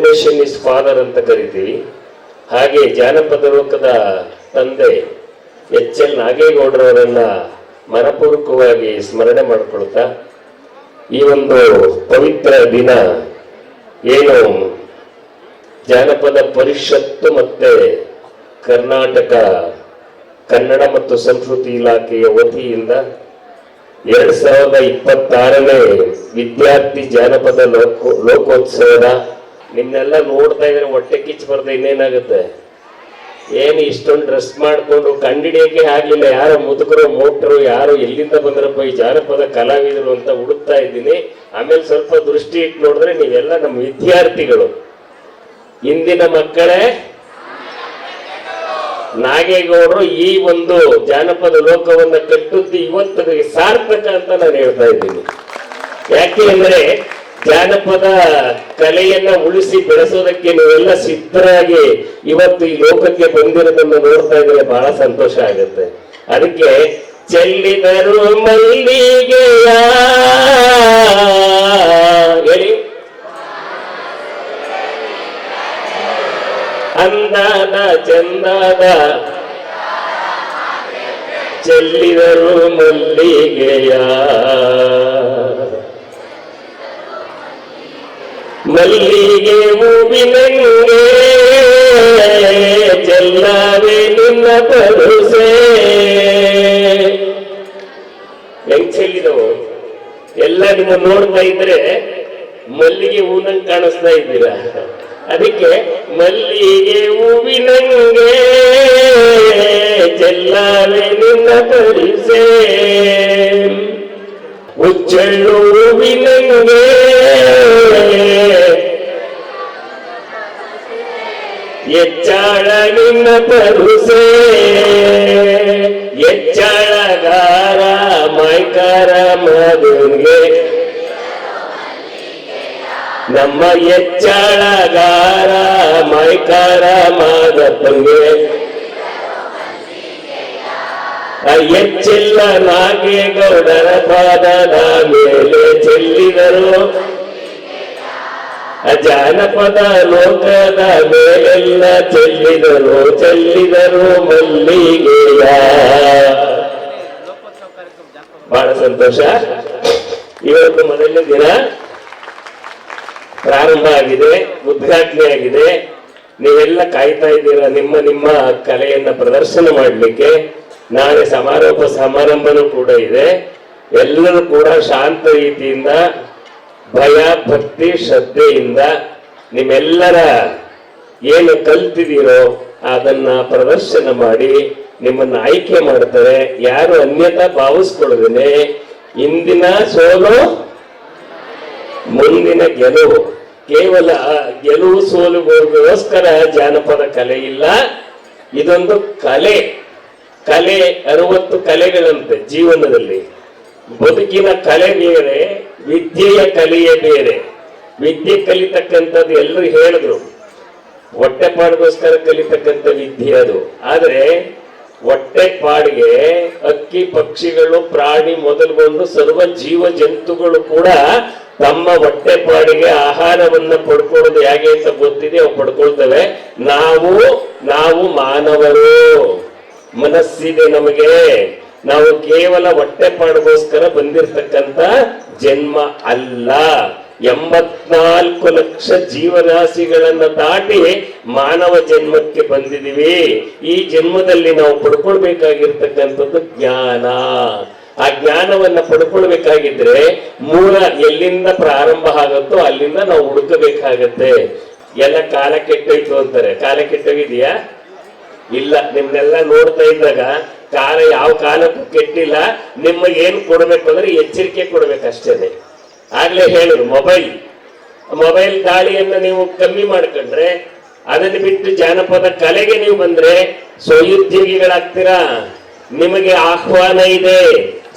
Innovation is father ಅಂತ ಕರಿತೀವಿ. ಹಾಗೆ ಜಾನಪದ ಲೋಕದ ತಂದೆ ಎಚ್.ಎಲ್. ನಾಗೇಗೌಡರವರನ್ನ ಮನಪೂರ್ವಕವಾಗಿ ಸ್ಮರಣೆ ಮಾಡಿಕೊಳ್ತಾ ಈ ಒಂದು ಪವಿತ್ರ ದಿನ ಏನು ಜಾನಪದ ಪರಿಷತ್ತು ಮತ್ತೆ ಕರ್ನಾಟಕ ಕನ್ನಡ ಮತ್ತು ಸಂಸ್ಕೃತಿ ಇಲಾಖೆಯ ವತಿಯಿಂದ 2026ನೇ ವಿದ್ಯಾರ್ಥಿ ಜಾನಪದ ಲೋಕೋತ್ಸವದ ನಿಮ್ನೆಲ್ಲ ನೋಡ್ತಾ ಇದ್ರೆ ಹೊಟ್ಟೆ ಕಿಚ್ಚು ಬರ್ದೆ ಇನ್ನೇನಾಗುತ್ತೆ. ಏನು ಇಷ್ಟೊಂದು ಡ್ರೆಸ್ ಮಾಡ್ಕೊಂಡು ಕಂಡಿಡಿಯಕ್ಕೆ ಆಗ್ಲಿಲ್ಲ, ಯಾರೋ ಮುದುಕರು ಮೋಟ್ರು ಯಾರು ಎಲ್ಲಿಂದ ಬಂದ್ರಪ್ಪ ಈ ಜಾನಪದ ಕಲಾವಿದರು ಅಂತ ಹುಡುಕ್ತಾ ಇದ್ದೀನಿ. ಆಮೇಲೆ ಸ್ವಲ್ಪ ದೃಷ್ಟಿ ಇಟ್ಟು ನೋಡಿದ್ರೆ ನೀವೆಲ್ಲ ನಮ್ಮ ವಿದ್ಯಾರ್ಥಿಗಳು, ಇಂದಿನ ಮಕ್ಕಳೇ. ನಾಗೇಗೌಡರು ಈ ಒಂದು ಜಾನಪದ ಲೋಕವನ್ನ ಕಟ್ಟುತ್ತಿ ಇವತ್ತಿಗೆ ಸಾರ್ಥಕ ಅಂತ ನಾನು ಹೇಳ್ತಾ ಇದ್ದೀನಿ. ಯಾಕೆ ಅಂದ್ರೆ ಜಾನಪದ ಕಲೆಯನ್ನ ಉಳಿಸಿ ಬೆಳೆಸೋದಕ್ಕೆ ನೀವೆಲ್ಲ ಸಿದ್ಧರಾಗಿ ಇವತ್ತು ಈ ಲೋಕಕ್ಕೆ ಬಂದಿರೋದನ್ನು ನೋಡ್ತಾ ಇದ್ರೆ ಬಹಳ ಸಂತೋಷ ಆಗುತ್ತೆ. ಅದಕ್ಕೆ ಚೆಲ್ಲಿದರು ಮಲ್ಲಿಗೆಯ ಹೇಳಿ ಅಂದಾದ ಚಂದಾದ ಚೆಲ್ಲಿದರು ಮಲ್ಲಿಗೆಯ ಮಲ್ಲಿಗೆ ಹೂವಿನಂಗೆ ಚೆಲ್ಲವೇ ನಿನ್ನ ಪರುಸೆ. ಹೆಂಗ್ ಚೆಲ್ಲಿದವು ಎಲ್ಲ ನಿಮ್ಮ ನೋಡ್ತಾ ಇದ್ರೆ ಮಲ್ಲಿಗೆ ಹೂವಿನಂಗೆ ಕಾಣಿಸ್ತಾ ಇದ್ದೀರಾ. ಅದಕ್ಕೆ ಮಲ್ಲಿಗೆ ಹೂವಿನಂಗೆ ಚೆಲ್ಲವೇ ನಿನ್ನ ಪರುಸೆ, ಉಚ್ಚಳ್ಳು ಹೂವಿನಂಗೆ ಎಚ್ಚಾಳ ನಿನ್ನ ಪರುಸೆ, ಎಚ್ಚಾಳಗಾರ ಮೈಕಾರ ಮದುವೆ ನಮ್ಮ ಎಚ್ಚಾಳಗಾರ ಮೈಕಾರ ಮಾದಪ್ಪಂಗೆ ಎಚ್ಚಿಲ್ಲ ನಾಗೇಗೌಡರ ಪಾದದ ಮೇಲೆ ಚೆಲ್ಲಿದರು ಜಾನಪದ ಲೋಕದ ಮೇಲೆಲ್ಲ ಚೆಲ್ಲಿದರು ಮಲ್ಲಿಗೆಯ. ಬಹಳ ಸಂತೋಷ. ಇವತ್ತು ಮೊದಲನೇ ದಿನ ಪ್ರಾರಂಭ ಆಗಿದೆ, ಉದ್ಘಾಟನೆ ಆಗಿದೆ. ನೀವೆಲ್ಲ ಕಾಯ್ತಾ ಇದ್ದೀರಾ ನಿಮ್ಮ ಕಲೆಯನ್ನ ಪ್ರದರ್ಶನ ಮಾಡಲಿಕ್ಕೆ. ನಾಳೆ ಸಮಾರೋಪ ಸಮಾರಂಭನೂ ಕೂಡ ಇದೆ. ಎಲ್ಲರೂ ಕೂಡ ಶಾಂತ ರೀತಿಯಿಂದ ಭಯ ಭಕ್ತಿ ಶ್ರದ್ಧೆಯಿಂದ ನಿಮ್ಮೆಲ್ಲರ ಏನು ಕಲ್ತಿದ್ದೀರೋ ಅದನ್ನ ಪ್ರದರ್ಶನ ಮಾಡಿ ನಿಮ್ಮನ್ನ ಆಯ್ಕೆ ಮಾಡ್ತಾರೆ. ಯಾರು ಅನ್ಯತಾ ಭಾವಿಸ್ಕೊಳ್ಳದೇನೆ ಇಂದಿನ ಸೋಲು ಮುಂದಿನ ಗೆಲುವು. ಕೇವಲ ಗೆಲುವು ಸೋಲುಗೋಸ್ಕರ ಜಾನಪದ ಕಲೆ ಇಲ್ಲ. ಇದೊಂದು ಕಲೆ. 60 ಕಲೆಗಳಂತೆ ಜೀವನದಲ್ಲಿ. ಬದುಕಿನ ಕಲೆ ಬೇರೆ, ವಿದ್ಯೆಯ ಕಲೆಯೇ ಬೇರೆ. ವಿದ್ಯೆ ಕಲಿತಕ್ಕಂಥದ್ದು ಎಲ್ಲರೂ ಹೇಳಿದ್ರು, ಹೊಟ್ಟೆಪಾಡಿಗೋಸ್ಕರ ಕಲಿತಕ್ಕಂಥ ವಿದ್ಯೆ ಅದು. ಆದ್ರೆ ಹೊಟ್ಟೆಪಾಡಿಗೆ ಅಕ್ಕಿ ಪಕ್ಷಿಗಳು ಪ್ರಾಣಿ ಮೊದಲುಗೊಂಡು ಸರ್ವ ಜೀವ ಜಂತುಗಳು ಕೂಡ ತಮ್ಮ ಹೊಟ್ಟೆಪಾಡಿಗೆ ಆಹಾರವನ್ನ ಪಡ್ಕೊಳ್ಳೋದು ಹೇಗೆ ಅಂತ ಗೊತ್ತಿದೆ, ಅವು ಪಡ್ಕೊಳ್ತವೆ. ನಾವು ಮಾನವರು, ಮನಸ್ಸಿದೆ ನಮಗೆ. ನಾವು ಕೇವಲ ಹೊಟ್ಟೆಪಾಡಿಗೋಸ್ಕರ ಬಂದಿರತಕ್ಕಂತ ಜನ್ಮ ಅಲ್ಲ. 84 ಲಕ್ಷ ಜೀವರಾಶಿಗಳನ್ನ ದಾಟಿ ಮಾನವ ಜನ್ಮಕ್ಕೆ ಬಂದಿದ್ದೀವಿ. ಈ ಜನ್ಮದಲ್ಲಿ ನಾವು ಪಡ್ಕೊಳ್ಬೇಕಾಗಿರ್ತಕ್ಕಂಥದ್ದು ಜ್ಞಾನ. ಆ ಜ್ಞಾನವನ್ನ ಪಡ್ಕೊಳ್ಬೇಕಾಗಿದ್ರೆ ಮೂಲ ಎಲ್ಲಿಂದ ಪ್ರಾರಂಭ ಆಗುತ್ತೋ ಅಲ್ಲಿಂದ ನಾವು ಹುಡುಕಬೇಕಾಗತ್ತೆ. ಎಲ್ಲ ಕಾಲ ಕೆಟ್ಟೋಯ್ತು ಅಂತಾರೆ. ಕಾಲ ಕೆಟ್ಟೋಗಿದೆಯಾ? ಇಲ್ಲ. ನಿಮ್ನೆಲ್ಲ ನೋಡ್ತಾ ಇದ್ದಾಗ ಕಾಲ ಯಾವ ಕಾಲಕ್ಕೂ ಕೆಟ್ಟಿಲ್ಲ. ನಿಮಗೆ ಏನ್ ಕೊಡ್ಬೇಕು ಅಂದ್ರೆ ಎಚ್ಚರಿಕೆ ಕೊಡ್ಬೇಕಷ್ಟೇನೆ. ಆಗ್ಲೇ ಹೇಳಿದ್ರು, ಮೊಬೈಲ್ ದಾಳಿಯನ್ನ ನೀವು ಕಮ್ಮಿ ಮಾಡ್ಕೊಂಡ್ರೆ, ಅದನ್ನು ಬಿಟ್ಟು ಜಾನಪದ ಕಲೆಗೆ ನೀವು ಬಂದ್ರೆ ಸ್ವಉದ್ಯೋಗಿಗಳಾಗ್ತೀರಾ. ನಿಮಗೆ ಆಹ್ವಾನ ಇದೆ.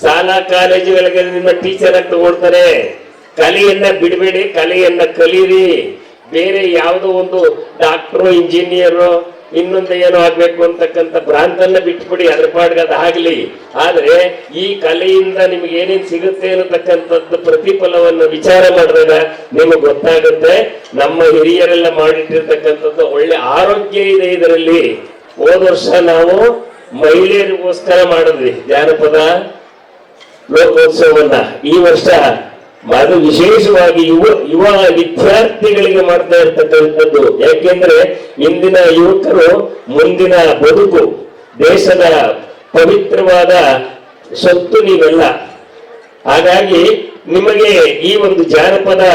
ಶಾಲಾ ಕಾಲೇಜುಗಳಿಗೆ ನಿಮ್ಮ ಟೀಚರ್ ಆಗಿ ತಗೊಳ್ತಾರೆ. ಕಲೆಯನ್ನ ಬಿಡಬೇಡಿ, ಕಲೆಯನ್ನ ಕಲೀರಿ. ಬೇರೆ ಯಾವುದೋ ಒಂದು ಡಾಕ್ಟ್ರು, ಇಂಜಿನಿಯರು ಇನ್ನೊಂದು ಏನೋ ಆಗ್ಬೇಕು ಅಂತಕ್ಕಂಥ ಭ್ರಾಂತನ್ನ ಬಿಟ್ಬಿಡಿ, ಅದ್ರ ಪಾಡ್ಗೆ ಅದಾಗ್ಲಿ. ಆದ್ರೆ ಈ ಕಲೆಯಿಂದ ನಿಮ್ಗೆ ಏನೇನ್ ಸಿಗುತ್ತೆ ಅನ್ನತಕ್ಕಂಥದ್ದು ಪ್ರತಿಫಲವನ್ನು ವಿಚಾರ ಮಾಡಿದಾಗ ನಿಮಗೆ ಗೊತ್ತಾಗುತ್ತೆ. ನಮ್ಮ ಹಿರಿಯರೆಲ್ಲ ಮಾಡಿಟ್ಟಿರ್ತಕ್ಕಂಥದ್ದು ಒಳ್ಳೆ ಆರೋಗ್ಯ ಇದೆ ಇದರಲ್ಲಿ. ಹೋದ ವರ್ಷ ನಾವು ಮಹಿಳೆಯರಿಗೋಸ್ಕರ ಮಾಡಿದ್ವಿ ಜಾನಪದ ಲೋಕೋತ್ಸವವನ್ನ. ಈ ವರ್ಷ ಅದು ವಿಶೇಷವಾಗಿ ಯುವ ವಿದ್ಯಾರ್ಥಿಗಳಿಗೆ ಮಾಡ್ತಾ ಇರ್ತಕ್ಕಂಥದ್ದು. ಯಾಕೆಂದ್ರೆ ಇಂದಿನ ಯುವಕರು ಮುಂದಿನ ಬದುಕು, ದೇಶದ ಪವಿತ್ರವಾದ ಸೊತ್ತು ನೀವೆಲ್ಲ. ಹಾಗಾಗಿ ನಿಮಗೆ ಈ ಒಂದು ಜಾನಪದ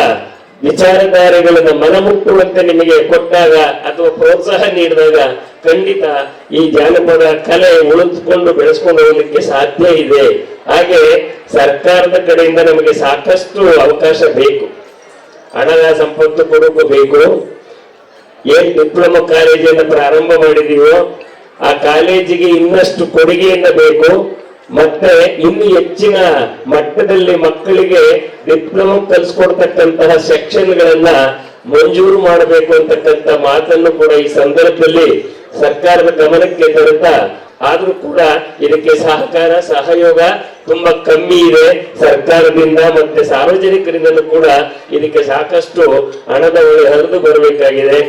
ವಿಚಾರಧಾರೆಗಳನ್ನು ಮನಮುಟ್ಟುವಂತೆ ನಿಮಗೆ ಕೊಟ್ಟಾಗ ಅಥವಾ ಪ್ರೋತ್ಸಾಹ ನೀಡಿದಾಗ ಖಂಡಿತ ಈ ಜಾನಪದ ಕಲೆ ಉಳಿದುಕೊಂಡು ಬೆಳೆಸ್ಕೊಂಡು ಹೋಗ್ಲಿಕ್ಕೆ ಸಾಧ್ಯ ಇದೆ. ಹಾಗೆ ಸರ್ಕಾರದ ಕಡೆಯಿಂದ ನಮಗೆ ಸಾಕಷ್ಟು ಅವಕಾಶ ಬೇಕು, ಹಣದ ಸಂಪತ್ತು ಕೊಡೋಕು ಬೇಕು. ಏನ್ ಡಿಪ್ಲೊಮಾ ಕಾಲೇಜನ್ನು ಪ್ರಾರಂಭ ಮಾಡಿದೀವೋ ಆ ಕಾಲೇಜಿಗೆ ಇನ್ನಷ್ಟು ಕೊಡುಗೆಯನ್ನ ಬೇಕು. ಮತ್ತೆ ಇನ್ನು ಹೆಚ್ಚಿನ ಮಟ್ಟದಲ್ಲಿ ಮಕ್ಕಳಿಗೆ ಡಿಪ್ಲೊಮಾ ಕಲಿಸ್ಕೊಡ್ತಕ್ಕಂತಹ ಸೆಕ್ಷನ್ಗಳನ್ನ ಮಂಜೂರು ಮಾಡಬೇಕು ಅಂತಕ್ಕಂಥ ಮಾತನ್ನು ಕೂಡ ಈ ಸಂದರ್ಭದಲ್ಲಿ ಸರ್ಕಾರದ ಗಮನಕ್ಕೆ ತರುತ್ತಾ, ಆದ್ರೂ ಕೂಡ ಇದಕ್ಕೆ ಸಹಕಾರ ಸಹಯೋಗ ತುಂಬಾ ಕಮ್ಮಿ ಇದೆ ಸರ್ಕಾರದಿಂದ ಮತ್ತೆ ಸಾರ್ವಜನಿಕರಿಂದಲೂ ಕೂಡ ಇದಕ್ಕೆ ಸಾಕಷ್ಟು ಹಣದ ಹೊಳೆ ಹರಿದು ಬರಬೇಕಾಗಿದೆ.